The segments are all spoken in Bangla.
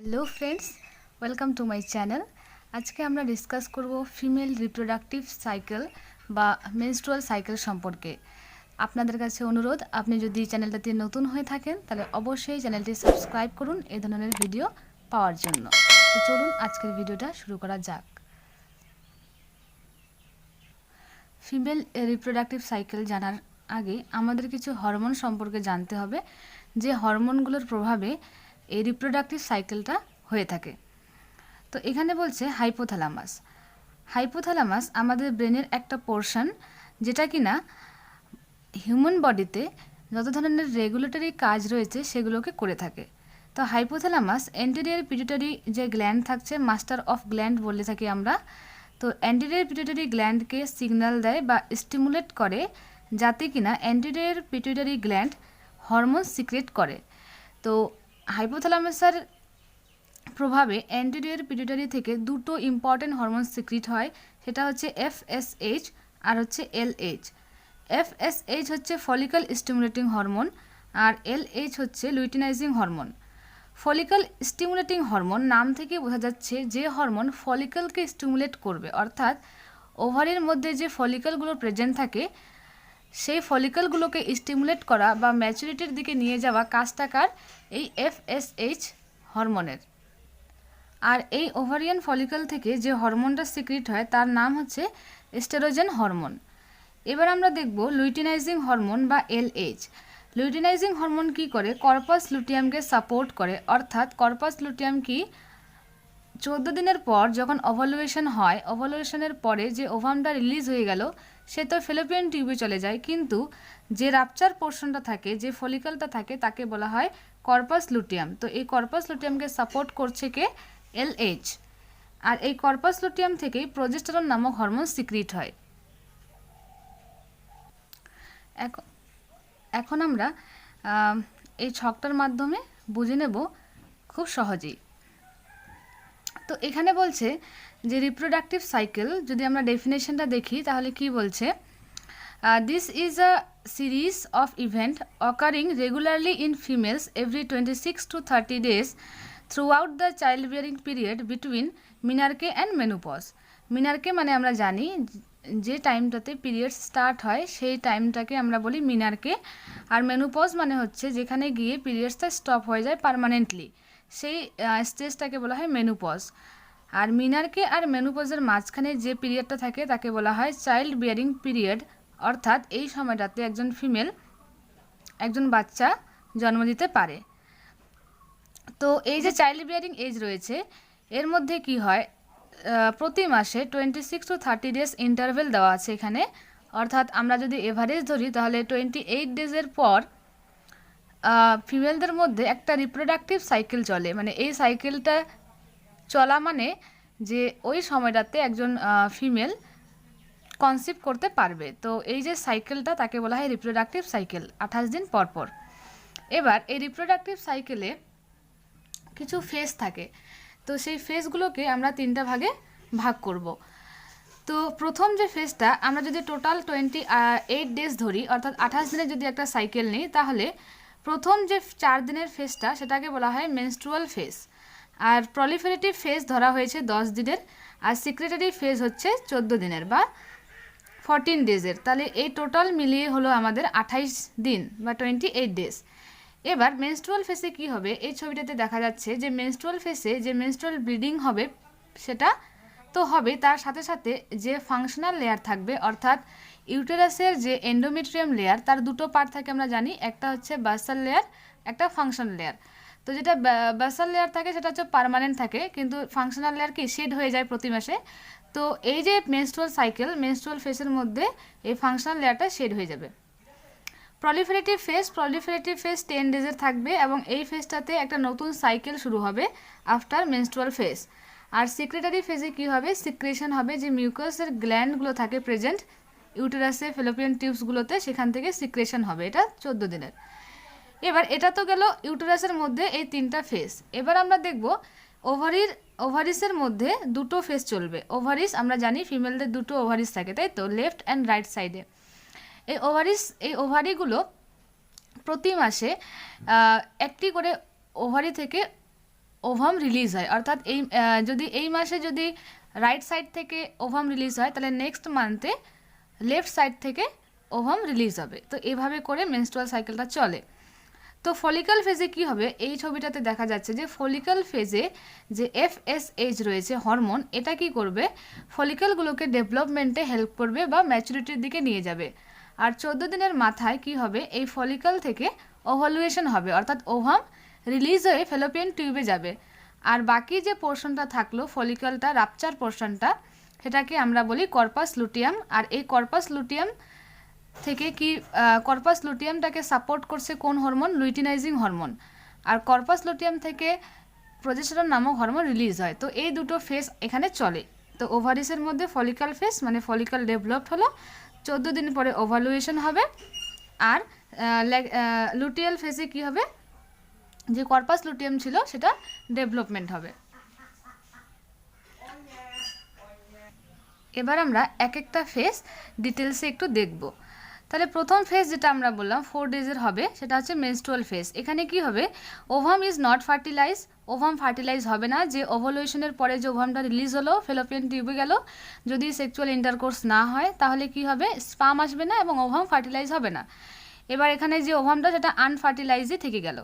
Hello friends, welcome to my channel. আজকে আমরা ডিসকাস করব ফিমেল রিপ্রোডাক্টিভ সাইকেল বা মেনস্ট্রুয়াল সাইকেল সম্পর্কে। আপনাদের কাছে অনুরোধ, আপনি যদি চ্যানেলটাতে নতুন হয়ে থাকেন তাহলে অবশ্যই চ্যানেলটি সাবস্ক্রাইব করুন এই ধরনের ভিডিও পাওয়ার জন্য। তো চলুন আজকের ভিডিওটা শুরু করা যাক। ফিমেল রিপ্রোডাক্টিভ সাইকেল জানার আগে আমাদের কিছু হরমোন সম্পর্কে জানতে হবে, যে হরমোনগুলোর প্রভাবে এই রিপ্রোডাক্টিভ সাইকেলটা হয়ে থাকে। তো এখানে বলছে হাইপোথ্যালামাস। হাইপোথ্যালামাস আমাদের ব্রেনের একটা পোর্শন, যেটা কিনা হিউম্যান বডিতে যত ধরনের রেগুলেটরি কাজ রয়েছে সেগুলোকে করে থাকে। তো হাইপোথ্যালামাস অ্যান্টেরিয়র পিটুইটারি যে গ্ল্যান্ড থাকছে, মাস্টার অফ গ্ল্যান্ড বলে থাকি আমরা। তো অ্যান্টেরিয়র পিটুইটারি গ্ল্যান্ডকে সিগন্যাল দেয় বা স্টিমুলেট করে, যাতে কিনা anterior pituitary gland hormone secret করে। তো হাইপোথ্যালামাসের প্রভাবে অ্যান্টেরিয়র পিটুইটারি থেকে দুটো ইম্পর্টেন্ট হরমোন সিক্রিট হয়, সেটা হচ্ছে FSH আর হচ্ছে LH। FSH হচ্ছে ফলিকল স্টিমুলেটিং হরমোন আর LH হচ্ছে luteinising hormone. Follicle stimulating hormone নাম থেকে বোঝা যাচ্ছে যে হরমোন ফলিকলকে স্টিমুলেট করবে, অর্থাৎ ওভারির মধ্যে যে ফলিকলগুলো প্রেজেন্ট থাকে সেই ফলিকলগুলোকে স্টিমুলেট করা বা ম্যাচুরিটির দিকে নিয়ে যাওয়া কাজটা কার? এই FSH হরমোনের। আর এই ওভারিয়ান ফলিকল থেকে যে হরমোনটা সিক্রিট হয় তার নাম হচ্ছে এস্টেরোজেন হরমোন। এবার আমরা দেখব লুটিনাইজিং হরমোন বা LH। লুটিনাইজিং হরমোন কি করে? কর্পাস লুটিয়ামকে সাপোর্ট করে, অর্থাৎ কর্পাস লুটিয়াম কি 14 দিনের পর যখন ওভালুয়েশন হয়, ওভালুয়েশনের পরে যে ওভামটা রিলিজ হয়ে গেল সে তো ফেলোপিয়ান টিউবে চলে যায়, কিন্তু যে রাপচার পোর্শনটা থাকে, যে ফলিকলটা থাকে, তাকে বলা হয় কর্পাস লুটিয়াম। তো এই কর্পাস লুটিয়ামকে সাপোর্ট করছে কে? LH। আর এই কর্পাস লুটিয়াম থেকেই প্রজেস্টেরন নামক হরমোন সিক্রিট হয়। এখন আমরা এই ছকটার মাধ্যমে বুঝে নেব খুব সহজেই। তো এখানে বলছে যে রিপ্রোডাক্টিভ সাইকেল, যদি আমরা ডেফিনেশনটা দেখি তাহলে কি বলছে? This is a series of event occurring regularly in females every 26 to 30 days throughout the child bearing period between menarche and menopause. Menarche মানে আমরা জানি যে টাইমটাতে পিরিয়ড স্টার্ট হয় সেই টাইমটাকে আমরা বলি মিনার্কে, আর মেনোপজ মানে হচ্ছে যেখানে গিয়ে পিরিয়ডসটা স্টপ হয়ে যায় পার্মানেন্টলি, সেই স্টেজটাকে বলা হয় মেনোপজ। আর মিনার্কে আর মেনোপজের মাঝখানে যে পিরিয়ডটা থাকে তাকে বলা হয় চাইল্ড বিয়ারিং পিরিয়ড, অর্থাৎ এই সময়টাতে একজন ফিমেল একজন বাচ্চা জন্ম দিতে পারে। তো এই যে চাইল্ড বিয়ারিং এজ রয়েছে এর মধ্যে কি হয়, প্রতি মাসে 26 to 30 days ইন্টারভেল দেওয়া আছে এখানে, অর্থাৎ আমরা যদি এভারেজ ধরি তাহলে 28 ডেজের পর ফিমেলদের মধ্যে একটা রিপ্রোডাক্টিভ সাইকেল চলে। মানে এই সাইকেলটা চলা মানে যে ওই সময়টাতে একজন ফিমেল কনসিভ করতে পারবে। তো এই যে সাইকেলটা তাকে বলা হয় রিপ্রোডাক্টিভ সাইকেল, 28 দিন পর পর। এবার এই রিপ্রোডাক্টিভ সাইকেলে কিছু ফেজ থাকে, তো সেই ফেজগুলোকে আমরা তিনটা ভাগে ভাগ করব। তো প্রথম যে ফেজটা, আমরা যদি টোটাল 28 ডেজ ধরি, অর্থাৎ 28 দিনের যদি একটা সাইকেল নিই, তাহলে প্রথম যে 4 দিনের ফেজটা সেটাকে বলা হয় মেনস্ট্রুয়াল ফেজ। আর প্রলিফারেটিভ ফেজ ধরা হয়েছে 10 দিনের, আর সিক্রেটারি ফেজ হচ্ছে 14 দিনের বা 14 ডেজের। তাহলে এই টোটাল মিলিয়ে হলো আমাদের 28 দিন বা 28 ডেজ। এবার মেনস্ট্রুয়াল ফেসে কি হবে? এই ছবিটাতে দেখা যাচ্ছে যে মেনস্ট্রুয়াল ফেসে যে মেনস্ট্রুয়াল ব্লিডিং হবে সেটা তো হবে, তার সাথে সাথে যে ফাংশনাল লেয়ার থাকবে, অর্থাৎ ইউটেরাসের যে এন্ডোমেট্রিয়াম লেয়ার, তার দুটো পার্ট থাকে আমরা জানি, একটা হচ্ছে বাসাল লেয়ার, একটা ফাংশনাল লেয়ার। তো যেটা বাসাল লেয়ার থাকে সেটা হচ্ছে পার্মানেন্ট থাকে, কিন্তু ফাংশনাল লেয়ার কি শেড হয়ে যায় প্রতি মাসে। তো এই যে মেনস্ট্রুয়াল সাইকেল, মেনস্ট্রুয়াল ফেসের মধ্যে এই ফাংশনাল লেয়ারটা শেড হয়ে যাবে। প্রলিফারেটিভ ফেজ 10 ডেজের থাকবে এবং এই ফেজটাতে একটা নতুন সাইকেল শুরু হবে আফটার মেনস্ট্রুয়াল ফেজ। আর সিক্রেটারি ফেজে কি হবে? সিক্রেশন হবে, যে মিউকাসের গ্ল্যান্ডগুলো থাকে প্রেজেন্ট ইউটেরাসে, ফেলোপিয়ান টিউবসগুলোতে, সেখান থেকে সিক্রেশন হবে, এটা 14 দিনের। এবার এটা তো গেল ইউটেরাসের মধ্যে এই তিনটা ফেজ। এবার আমরা দেখব ওভারিসের মধ্যে দুটো ফেজ চলবে। ওভারিস আমরা জানি ফিমেলদের দুটো ওভারিস থাকে, তাই তো, লেফট অ্যান্ড রাইট সাইডে। এই ওভারিগুলো প্রতি মাসে একটি করে ওভারি থেকে ওভাম রিলিজ হয়, অর্থাৎ যদি এই মাসে যদি রাইট সাইড থেকে ওভাম রিলিজ হয় তাহলে নেক্সট মান্থে লেফট সাইড থেকে ওভাম রিলিজ হবে। তো এভাবে করে মেনস্ট্রুয়াল সাইকেলটা চলে। তো ফলিক্যাল ফেজে কি হবে, এই ছবিটাতে দেখা যাচ্ছে যে ফলিক্যাল ফেজে যে FSH রয়েছে হরমোন, এটা কি করবে, ফলিক্যালগুলোকে ডেভেলপমেন্টে হেল্প করবে বা ম্যাচুরিটির দিকে নিয়ে যাবে। আর 14 দিনের মাথায় কি হবে, এই ফলিক্যাল থেকে ওভালুয়েশন হবে, অর্থাৎ ওভাম রিলিজ হয়ে ফ্যালোপিয়ান টিউবে যাবে। আর বাকি যে পোর্শনটা থাকলো ফলিক্যালটা রাপচার পোর্শনটা, সেটাকে আমরা বলি কর্পাস লুটিয়াম। আর এই কর্পাস লুটিয়াম থেকে কি কর্পাস লুটিয়ামটাকে সাপোর্ট করছে কোন হরমোন, লুইটিনাইজিং হরমোন। আর কর্পাস লুটিয়াম থেকে প্রজেস্টেরন নামক হরমোন রিলিজ হয়। তো এই দুটো ফেজ এখানে চলে। তো ওভারিসের মধ্যে ফলিক্যাল ফেজ মানে ফলিক্যাল ডেভেলপড হলো, 14 দিন পরে ওভালুয়েশন হবে। আর লুটিয়াল ফেজে কি হবে, যে কর্পাস লুটিয়াম ছিল সেটা ডেভেলপমেন্ট হবে। এবার আমরা এক একটা ফেজ ডিটেলসে একটু দেখব। তাহলে প্রথম ফেজ যেটা আমরা বললাম 4 ডেজের হবে, সেটা হচ্ছে মেনস্ট্রুয়াল ফেজ। এখানে কি হবে, ovum is not fertilise, ovum fertilise হবে না। যে ওভালুয়েশনের পরে যে ওভামটা রিলিজ হলো ফ্যালোপিয়ান টিউবে গেল, যদি সেক্সুয়াল ইন্টারকোর্স না হয় তাহলে কি হবে, স্পাম আসবে না এবং ওভাম ফার্টিলাইজ হবে না। এবার এখানে যে ওভামটা সেটা আনফার্টিলাইজই থেকে গেল।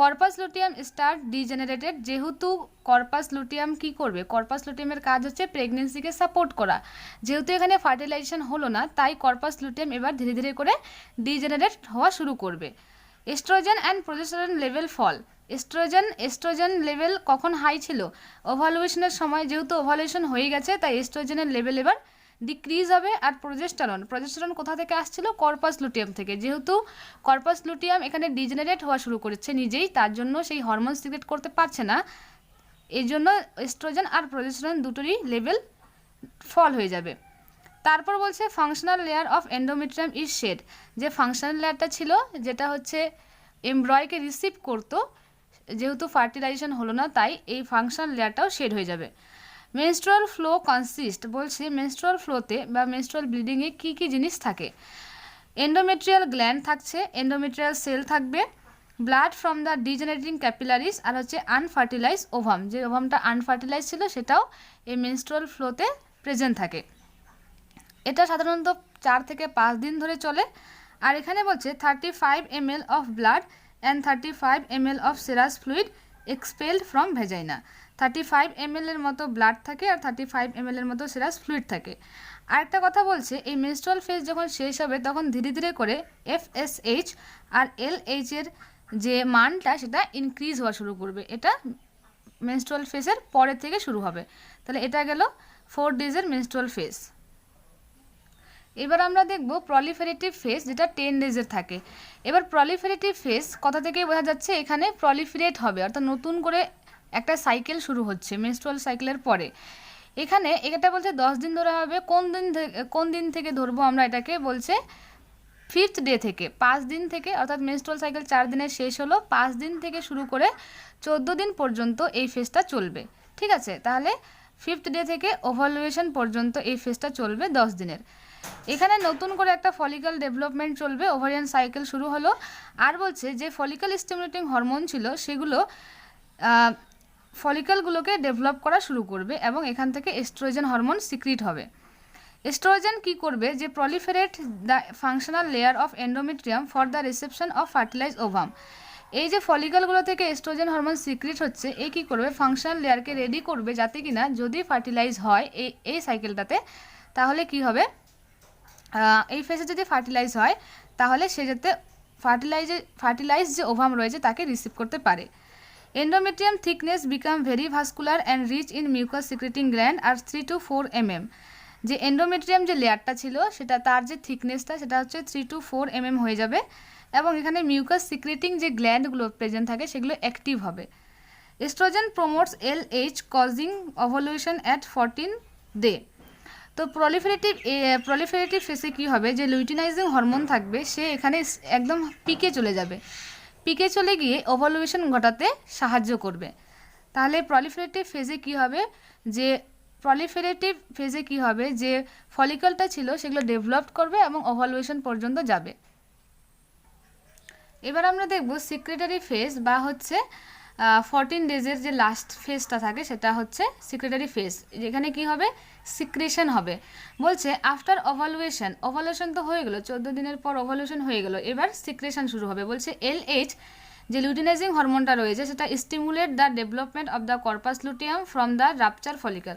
কর্পাস লুটিয়াম স্টার্ট ডিজেনারেটেড, যেহেতু কর্পাস লুটিয়াম কি করবে, কর্পাস লুটিয়ামের কাজ হচ্ছে প্রেগনেন্সিকে সাপোর্ট করা। যেহেতু এখানে ফার্টিলাইজেশন হলো না, তাই কর্পাস লুটিয়াম এবার ধীরে ধীরে করে ডিজেনারেট হওয়া শুরু করবে। Estrogen and progesterone level fall. Estrogen level কখন হাই ছিল, ওভালুয়েশনের সময়। যেহেতু ওভালুয়েশন হয়ে গেছে তাই এস্ট্রোজেনের লেভেল এবার ডিক্রিজ হবে। আর প্রজেস্টেরন কোথা থেকে আসছিল, কর্পাস লুটিয়াম থেকে। যেহেতু কর্পাস লুটিয়াম এখানে ডিজেনারেট হওয়া শুরু করেছে নিজেই, তার জন্য সেই হরমোন সিক্রেট করতে পারছে না, এই জন্য এস্ট্রোজেন আর প্রজেস্টেরন দুটোরই লেভেল ফল হয়ে যাবে। তারপর বলছে functional layer of endometrium is shed. যে ফাংশনাল লেয়ারটা ছিল, যেটা হচ্ছে এমব্রয়কে রিসিভ করতো, যেহেতু ফার্টিলাইজেশন হলো না তাই এই ফাংশনাল লেয়ারটাও শেড হয়ে যাবে। মেনস্ট্রুয়াল ফ্লো কনসিস্ট, বলছে মেনস্ট্রুয়াল ফ্লোতে বা মেনস্ট্রুয়াল ব্লিডিংয়ে কী কী জিনিস থাকে। এন্ডোমেট্রিয়াল গ্ল্যান্ড থাকছে, এন্ডোমেট্রিয়াল সেল থাকবে, ব্লাড ফ্রম দ্য ডিজেনারেটিং ক্যাপিলারিস, আর হচ্ছে আনফার্টিলাইজ ওভাম। যে ওভামটা আনফার্টিলাইজ ছিল সেটাও এই মেনস্ট্রুয়াল ফ্লোতে প্রেজেন্ট থাকে। এটা সাধারণত 4 থেকে 5 দিন ধরে চলে। আর এখানে বলছে 35 ml of blood and 35 ml of serous fluid expelled from vagina. 35 ml এর মতো ব্লাড থাকে আর 35 ml এর মতো সেরাস ফ্লুইড থাকে। আরেকটা কথা বলছে, এই মেনস্ট্রুয়াল ফেজ যখন শেষ হবে তখন ধীরে ধীরে করে FSH আর LH এর যে মানটা সেটা ইনক্রিজ হওয়া শুরু করবে। এটা মেনস্ট্রুয়াল ফেজের পরে থেকে শুরু হবে। তাহলে এটা গেল 4 ডেজের মেনস্ট্রুয়াল ফেজ। এবার আমরা দেখব প্রলিফারেটিভ ফেজ, যেটা 10 ডেজের থাকে। এবার প্রলিফারেটিভ ফেজ কথা থেকেই বোঝা যাচ্ছে এখানে প্রলিফারেট হবে, অর্থাৎ নতুন করে একটা সাইকেল শুরু হচ্ছে মেনস্ট্রুয়াল সাইকেলের পরে। এখানে এটা বলছে 10 দিন ধরে হবে। কোন দিন থেকে ধরবো আমরা এটাকে, বলছে 5th ডে থেকে, 5 দিন থেকে, অর্থাৎ মেনস্ট্রুয়াল সাইকেল 4 দিনে শেষ হলো, 5 দিন থেকে শুরু করে 14 দিন পর্যন্ত এই ফেজটা চলবে। ঠিক আছে, তাহলে 5th ডে থেকে ওভালুয়েশন পর্যন্ত এই ফেজটা চলবে 10 দিনের। এখানে নতুন করে একটা ফলিক্যাল ডেভেলপমেন্ট চলবে, ওভারিয়ান সাইকেল শুরু হলো। আর বলছে যে ফলিক্যাল স্টিমুলেটিং হরমোন ছিল সেগুলো ফলিক্যালগুলোকে ডেভেলপ করা শুরু করবে এবং এখান থেকে এস্ট্রোজেন হরমোন সিক্রিট হবে। এস্ট্রোজেন কি করবে, যে proliferate the functional layer of endometrium for the reception of fertilise ovum. এই যে ফলিক্যালগুলো থেকে এস্ট্রোজেন হরমোন সিক্রিট হচ্ছে, এই কী করবে, ফাংশনাল লেয়ারকে রেডি করবে যাতে কিনা যদি ফার্টিলাইজ হয় এই সাইকেলটাতে, তাহলে কি হবে, এই ফেজে যদি ফার্টিলাইজ হয় তাহলে সে যাতে ফার্টিলাইজ যে ওভাম রয়েছে তাকে রিসিভ করতে পারে। Endometrium thickness become very vascular and rich in mucus secreting gland আর 3 to 4 mm। যে এন্ডোমেট্রিয়াম যে লেয়ারটা ছিল সেটা, তার যে থিকনেসটা সেটা হচ্ছে 3 to 4 mm হয়ে যাবে এবং এখানে মিউকাস সিক্রেটিং যে গ্ল্যান্ডগুলো প্রেজেন্ট থাকে সেগুলো অ্যাক্টিভ হবে। Oestrogen promotes LH causing ovulation at 14 day. তো প্রলিফারেটিভ ফেসে কী হবে, যে লুইটিনাইজিং হরমোন থাকবে সে এখানে একদম পিকে চলে যাবে, পিকে চলে গিয়ে ওভালুয়েশন ঘটাতে সাহায্য করবে। তাহলে প্রলিফারেটিভ ফেজে কি হবে, যে ফলিকলটা ছিল সেগুলো ডেভেলপ করবে এবং ওভালুয়েশন পর্যন্ত যাবে। এবার আমরা দেখব সিক্রেটারি ফেজ বা হচ্ছে 14 ডেজের যে লাস্ট ফেজটা থাকে সেটা হচ্ছে সিক্রেটারি ফেজ, যেখানে কি হবে, সিক্রেশন হবে। বলছে আফটার ওভালুয়েশন তো হয়ে গেল, 14 দিনের পর ওভালুয়েশন হয়ে গেল, এবার সিক্রেশন শুরু হবে। বলছে LH যে লিউটিনাইজিং হরমোনটা রয়েছে সেটা stimulate the development of the corpus luteum from the rupture follicle.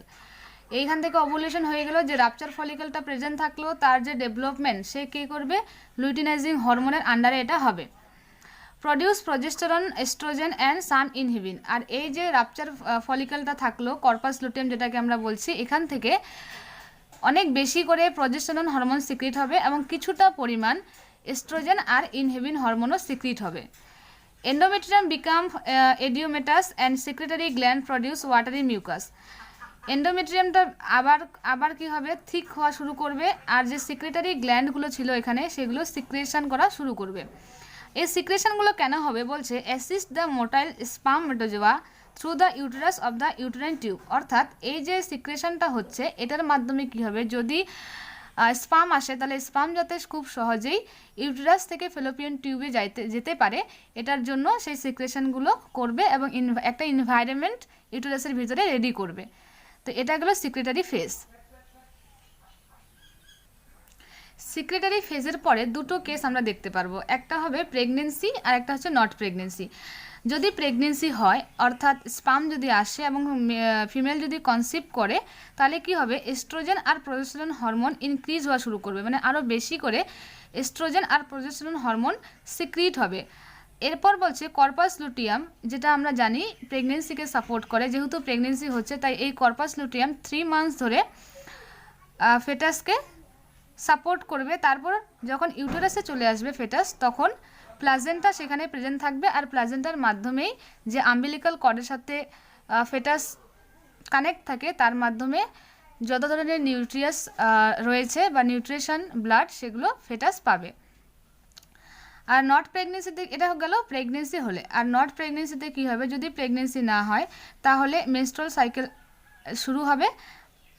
এইখান থেকে ওভুলেশন হয়ে গেল, যে রাপচার ফলিকলটা প্রেজেন্ট থাকলো তার যে ডেভেলপমেন্ট সে কী করবে, লুটিনাইজিং হরমোনের আন্ডারে এটা হবে। Produce progesterone, oestrogen and some inhibin. আর এই যে রাপচার ফলিকলটা থাকলো, কর্পাস লুটিয়াম যেটাকে আমরা বলছি, এখান থেকে অনেক বেশি করে প্রজেস্টেরন হরমোন সিক্রিট হবে এবং কিছুটা পরিমাণ এস্ট্রোজেন আর ইনহিবিন হরমোনও সিক্রিট হবে। Endometrium become oedematous and secretory gland produce watery mucus. এন্ডোমেট্রিয়ামটা আবার কি হবে, থিক হওয়া শুরু করবে, আর যে সিক্রেটারি গ্ল্যান্ডগুলো ছিল এখানে সেগুলো সিক্রেশন করা শুরু করবে। এই সিক্রেশনগুলো কেন হবে, বলছে assist the motile spermatozoa through the uterus of the uterine tube. অর্থাৎ এই যে সিক্রেশনটা হচ্ছে এটার মাধ্যমে কি হবে, যদি স্পাম আসে তাহলে স্পাম যাতে খুব সহজেই ইউটেরাস থেকে ফেলোপিয়ান টিউবে যেতে পারে, এটার জন্য সেই সিক্রেশনগুলো করবে এবং একটা এনভায়রনমেন্ট ইউটেরাসের ভিতরে রেডি করবে। তো এটা গেল সিক্রেটারি ফেজ। সিক্রেটারি ফেজের পরে দুটো কেস আমরা দেখতে পারবো, একটা হবে প্রেগনেন্সি আর একটা হচ্ছে নট প্রেগনেন্সি। যদি প্রেগনেন্সি হয় অর্থাৎ স্পাম যদি আসে এবং ফিমেল যদি কনসিভ করে, তাহলে কি হবে, এস্ট্রোজেন আর প্রজেস্টেরন হরমোন ইনক্রিজ হওয়া শুরু করবে, মানে আরও বেশি করে এস্ট্রোজেন আর প্রজেস্টেরন হরমোন সিক্রিট হবে। এরপর বলছে কর্পাস লুটিয়াম, যেটা আমরা জানি প্রেগনেন্সিকে সাপোর্ট করে, যেহেতু প্রেগনেন্সি হচ্ছে তাই এই কর্পাস লুটিয়াম 3 মান্থস ধরে ফেটাসকে সাপোর্ট করবে। তারপর যখন ইউটেরাসে চলে আসবে ফেটাস, তখন প্লাজেন্টা সেখানে প্রেজেন্ট থাকবে, আর প্লাজেন্টার মাধ্যমেই যে আম্বিলিকাল কর্ডের সাথে ফেটাস কানেক্ট থাকে তার মাধ্যমে যত ধরনের নিউট্রিয়াস রয়েছে বা নিউট্রিশন ব্লাড সেগুলো ফেটাস পাবে। আর নট প্রেগনেন্সিতে, এটা গেল প্রেগনেন্সি হলে। আর নট প্রেগনেন্সিতে কী হবে, যদি প্রেগনেন্সি না হয় তাহলে মেনস্ট্রুয়াল সাইকেল শুরু হবে,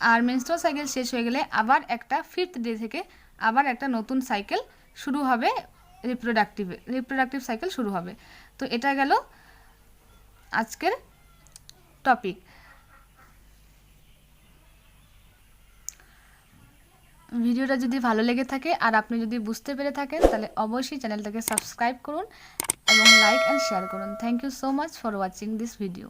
আর মেনস্ট্রুয়াল সাইকেল শেষ হয়ে গেলে আবার একটা 5th ডে থেকে আবার একটা নতুন সাইকেল শুরু হবে, রিপ্রোডাক্টিভ সাইকেল শুরু হবে। তো এটা গেল আজকের টপিক। ভিডিওটা যদি ভালো লেগে থাকে আর আপনি যদি বুঝতে পেরে থাকেন তাহলে অবশ্যই চ্যানেলটাকে সাবস্ক্রাইব করুন এবং লাইক অ্যান্ড শেয়ার করুন। Thank you so much for watching this video.